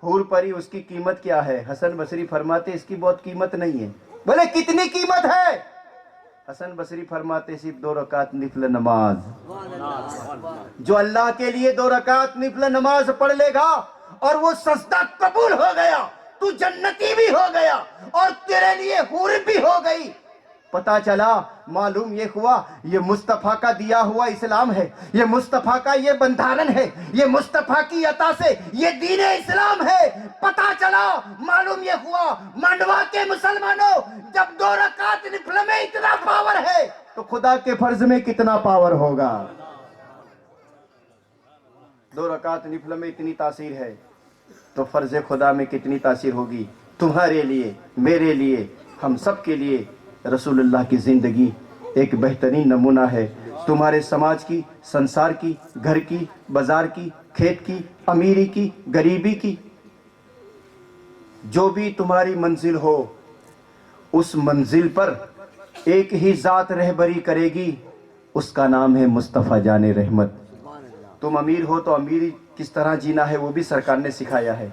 حور پری. اس کی قیمت کیا ہے؟ حسن بصری فرماتے اس کی بہت قیمت نہیں ہے. بولے کتنی قیمت ہے؟ حسن بصری فرماتے صرف 2 رکعت نفل نماز. جو اللہ کے لیے 2 رکعت نفل نماز پڑھ لے گا اور وہ سجدہ قبول ہو گیا، تو جنتی بھی ہو گیا اور تیرے لیے حور بھی ہو گئی. پتا چلا، معلوم یہ ہوا یہ مصطفیٰ کا دیا ہوا اسلام ہے، یہ مصطفیٰ کا یہ بندھارن ہے، یہ مصطفیٰ کی عطا سے یہ دین اسلام ہے. پتا چلا، معلوم یہ ہوا مانڈوا کے مسلمانوں، جب 2 رکعت نفل میں اتنا پاور ہے تو خدا کے فرض میں کتنا پاور ہوگا. 2 رکعت نفل میں اتنی تاثیر ہے تو فرض خدا میں کتنی تاثیر ہوگی. تمہارے لیے، میرے لیے، ہم سب کے لیے رسول اللہ کی زندگی ایک بہترین نمونہ ہے. تمہارے سماج کی، سنسار کی، گھر کی، بازار کی، کھیت کی، امیری کی، غریبی کی، جو بھی تمہاری منزل ہو، اس منزل پر ایک ہی ذات رہبری کرے گی، اس کا نام ہے مصطفیٰ جان رحمت. تم امیر ہو تو امیری کس طرح جینا ہے وہ بھی سرکار نے سکھایا ہے.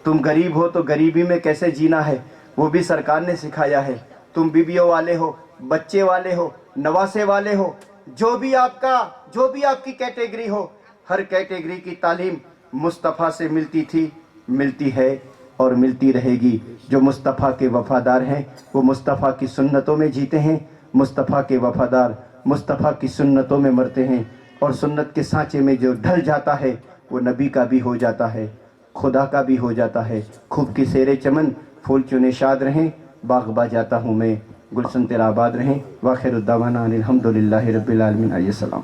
تم غریب ہو تو غریبی میں کیسے جینا ہے وہ بھی سرکار نے سکھایا ہے. تم بیویوں والے ہو، بچے والے ہو، نواسے والے ہو، جو بھی آپ کی کیٹیگری ہو، ہر کیٹیگری کی تعلیم مصطفیٰ سے ملتی تھی، ملتی ہے اور ملتی رہے گی. جو مصطفیٰ کے وفادار ہیں وہ مصطفیٰ کی سنتوں میں جیتے ہیں. مصطفیٰ کے وفادار مصطفیٰ کی سنتوں میں مرتے ہیں، اور سنت کے سانچے میں جو ڈھل جاتا ہے وہ نبی کا بھی ہو جاتا ہے، خدا کا بھی ہو جاتا ہے. خوب کی سیر چمن، پھول چنے شاد رہیں، باغ با جاتا ہوں میں، گلشن تیرا آباد رہیں. وآخر الدعوانا ان الحمدللہ رب العالمین. آئیے سلام.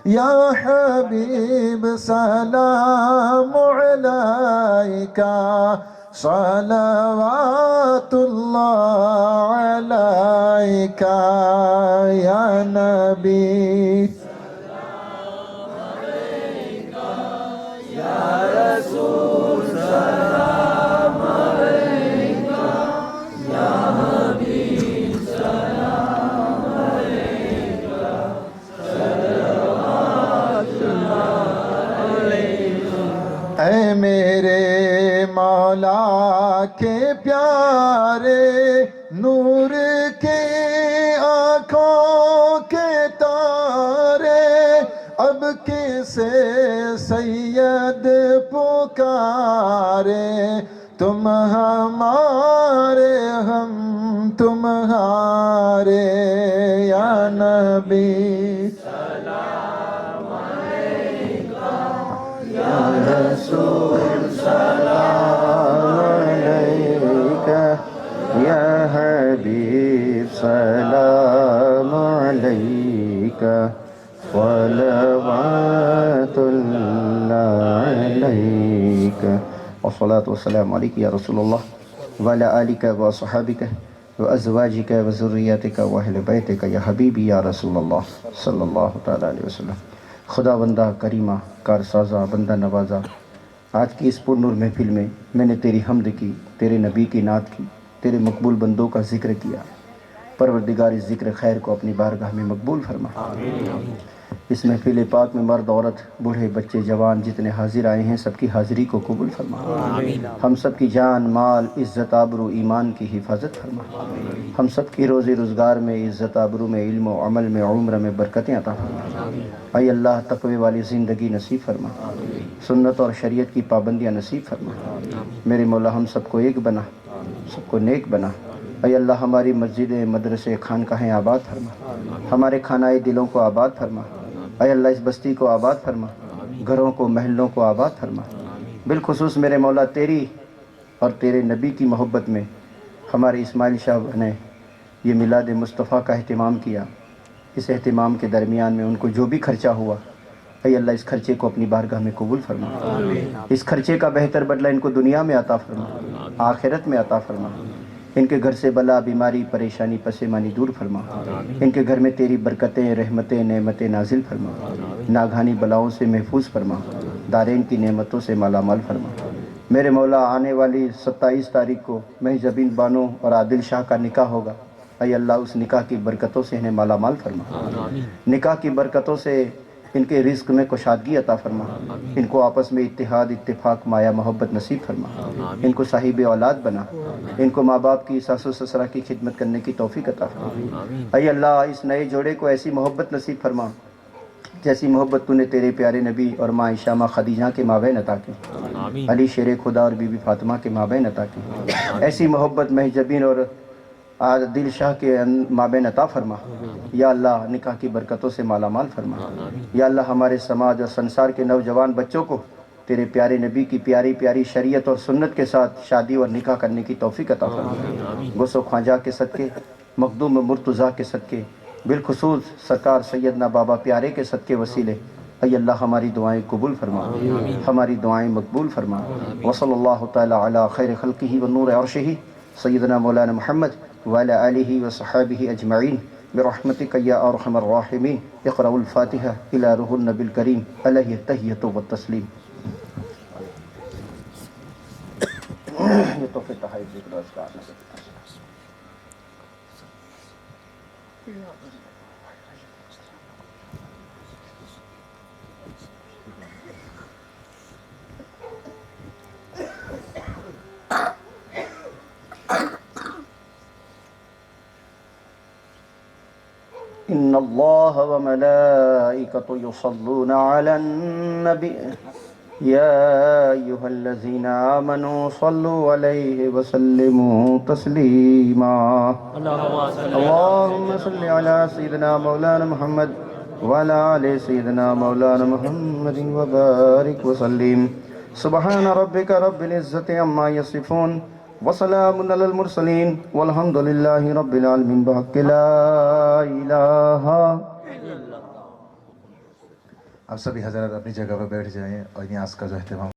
یا حبیب سلام علیکہ، صلوات اللہ علیکہ یا نبی. اے میرے مولا کے پیارے، نور کے آنکھوں کے تارے، اب کسے سید پکارے. تم ہمارے ہم تمہارے یا نبی. رسول سلام علیکہ، یا حبیب سلام علیکہ، صلوات اللہ علیکہ. والصلاة والسلام علیکہ یا رسول اللہ وعلی آلکہ وصحابکہ وازواجکہ وذریاتکہ واہل بیتکہ یا حبیبی یا رسول اللہ صلی اللہ تعالیٰ علیہ وسلم. خدا بندہ کریمہ کارسازہ بندہ نوازہ، آج کی اس پر نور محفل میں میں نے تیری حمد کی، تیرے نبی کی نعت کی، تیرے مقبول بندوں کا ذکر کیا. پروردگار اس ذکر خیر کو اپنی بارگاہ میں مقبول فرما. اس محفل پاک میں مرد عورت بوڑھے بچے جوان جتنے حاضر آئے ہیں سب کی حاضری کو قبول فرما. ہم سب کی جان مال عزت آبرو ایمان کی حفاظت فرما. ہم سب کی روزی روزگار میں عزت آبرو میں علم و عمل میں عمر میں برکتیں عطا فرما. اے اللہ تقوی والی زندگی نصیب فرما. سنت اور شریعت کی پابندیاں نصیب فرما. میرے مولا ہم سب کو ایک بنا, سب کو نیک بنا. اے اللہ ہماری مسجدیں مدرسے خانقاہیں آباد فرما. ہمارے خانۂ دلوں کو آباد فرما. اے اللہ اس بستی کو آباد فرما. گھروں کو محلوں کو آباد فرما. بالخصوص میرے مولا تیری اور تیرے نبی کی محبت میں ہمارے اسماعیل شاہ نے یہ میلاد مصطفیٰ کا اہتمام کیا. اس اہتمام کے درمیان میں ان کو جو بھی خرچہ ہوا اے اللہ اس خرچے کو اپنی بارگاہ میں قبول فرما. اس خرچے کا بہتر بدلہ ان کو دنیا میں عطا فرما, آخرت میں عطا فرما. ان کے گھر سے بلا بیماری پریشانی پسیمانی دور فرما. ان کے گھر میں تیری برکتیں رحمتیں نعمتیں نازل فرما. ناگہانی بلاؤں سے محفوظ فرما. دارین کی نعمتوں سے مالا مال فرما. میرے مولا آنے والی 27 تاریخ کو محضبین بانو اور عادل شاہ کا نکاح ہوگا. اے اللہ اس نکاح کی برکتوں سے انہیں مالا مال فرما. نکاح کی برکتوں سے ان کے رزق میں کشادگی عطا فرما. ان کو آپس میں اتحاد اتفاق مایا محبت نصیب فرما. ان کو صاحب اولاد بنا. ان کو ماں باپ کی ساس و سسرا کی خدمت کرنے کی توفیق عطا فرما. اے اللہ اس نئے جوڑے کو ایسی محبت نصیب فرما جیسی محبت تو نے تیرے پیارے نبی اور ماں عائشہ ماں خدیجہ کے مابین عطا کی, علی شیر خدا اور بی بی فاطمہ کے مابین عطا کی. ایسی محبت محجبین اور عادل شاہ کے مابین عطا فرما. یا اللہ نکاح کی برکتوں سے مالا مال فرما. یا اللہ ہمارے سماج اور سنسار کے نوجوان بچوں کو تیرے پیارے نبی کی پیاری پیاری شریعت اور سنت کے ساتھ شادی اور نکاح کرنے کی توفیق عطا فرما. غوث و خواجہ کے صدقے, مخدوم مرتضیٰ کے صدقے, بالخصوص سرکار سیدنا بابا پیارے کے صدقے وسیلے اے اللہ ہماری دعائیں قبول فرما, ہماری دعائیں مقبول فرما. وصلی اللہ تعالی علی خیر خلقہ ونور عرشہ سیدنا مولانا محمد وعلی آلہ وصحابہ اجمعین برحمتک یا ارحم الراحمین. اقرأوا الفاتحہ الی روح النبی الکریم علیہ التحیۃ والتسلیم. یہ تو پھر تحائف ذکر و اذکار میں ان اللہ وملائکۃ یصلون علی النبی یا ایھا الذین آمنوا صلوا علیہ وسلموا تسلیما. اللہم صل علی سیدنا مولانا محمد وعلی آل سیدنا مولانا محمد وبارک وسلم. سبحان ربک رب العزۃ عما یصفون وسلام علی المرسلین والحمد للہ رب العالمین بحق لا الہ. آپ سبھی حضرات اپنی جگہ پر بیٹھ جائیں اور نیاز کا جو اہتمام